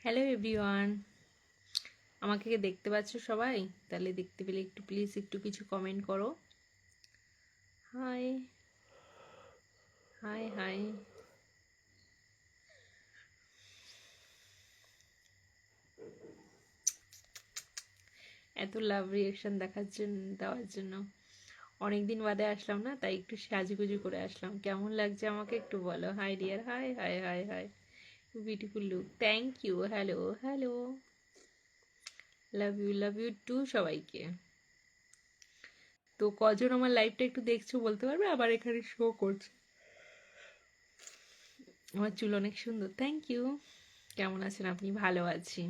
Hello everyone, আমাকে কি দেখতে পাচ্ছ সবাই? তাহলে দেখতে পেলে একটু প্লিজ একটু কিছু কমেন্ট করো। High hi high. এত লাভ রিয়েকশন দেওয়ার জন্য অনেকদিন বাদে আসলাম না, তাই একটু সাজুগুজু করে আসলাম। কেমন লাগছে আমাকে একটু বলো। Hi dear, hi hi hi hi. Beautiful look, thank you. Hello hello, love you too সবাইকে। তো কজন আমার লাইভটা একটু দেখছো বলতে পারবে? আবার এখানে শো করছে। আমার চুল অনেক সুন্দর, থ্যাংক ইউ। কেমন আছেন আপনি? ভালো আছি।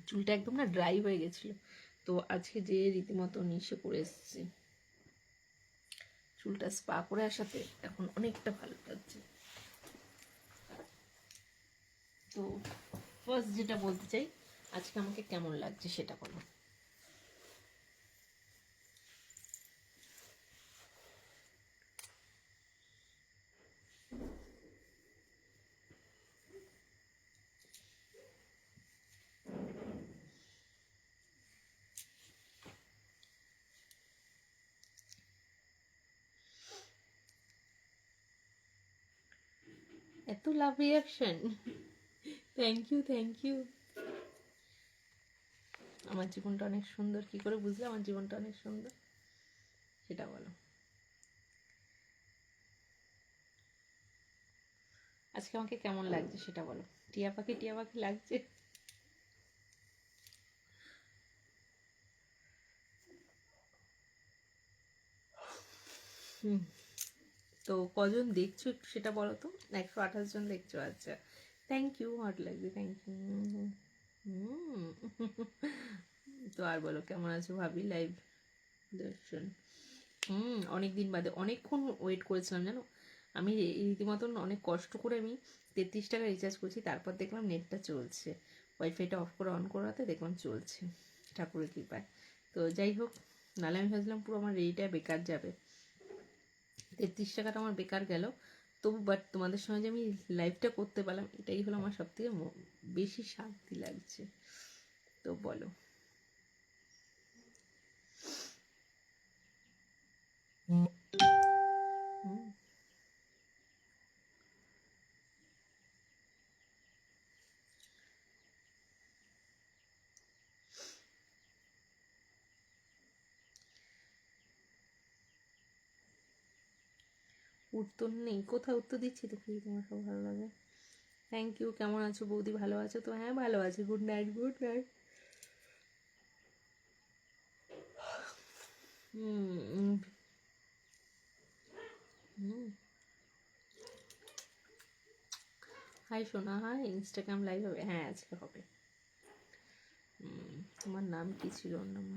চুলটা একদম না ড্রাই হয়ে গেছিল, তো আজকে যে রীতিমতো নিশে করে এসেছি। চুলটা স্পা করে আসাতে এখন অনেকটা ভালো লাগছে। তো ফার্স্ট যেটা বলতে চাই, আজকে আমাকে কেমন লাগছে সেটা বলো। এত love reaction, thank you thank you. আমার জীবনটা অনেক সুন্দর, কি করে বুঝলে আমার জীবনটা অনেক সুন্দর সেটা বলো। আজকে আমাকে কেমন লাগছে সেটা বলো। টিয়া পাখি লাগছে। হুম, তো কজন দেখছো একটু সেটা বলো তো। 128 জন দেখছো, আচ্ছা থ্যাংক ইউ, হট লাগবে, থ্যাংক ইউ। হুম। তো আর বলো, কেমন আছো ভাবি? লাইভ দর্শন, অনেক দিন বাদে অনেকক্ষণ ওয়েট করেছিলাম জানো। আমি রীতিমতন অনেক কষ্ট করে আমি 33 টাকা রিচার্জ করছি, তারপর দেখলাম নেটটা চলছে। ওয়াইফাইটা অফ করে অন করাতে দেখলাম চলছে, ঠাকুরের কৃপায়। তো যাই হোক, নাহলে আমি ভাবছিলাম পুরো আমার রেডিটা বেকার যাবে। 33 টাকাটা আমার বেকার গেল। তবু বাট তোমাদের সঙ্গে যে আমি লাইভটা করতে পারলাম, এটাই হলো আমার সব থেকে বেশি শান্তি লাগছে। তো বলো। হুম, উত্তর নেই, কোথাও উত্তর দিচ্ছি তো কি তোমার সব ভালো লাগে। Thank you. কেমন আছো বৌদি? ভালো আছো তো? হ্যাঁ ভালো আছি, good night good night. Hmm hmm. Hi সোনা, হাই। ইনস্টাগ্রাম লাইভ হবে? হ্যাঁ আজকে হবে। তোমার নাম কি ছিল? ওর নাম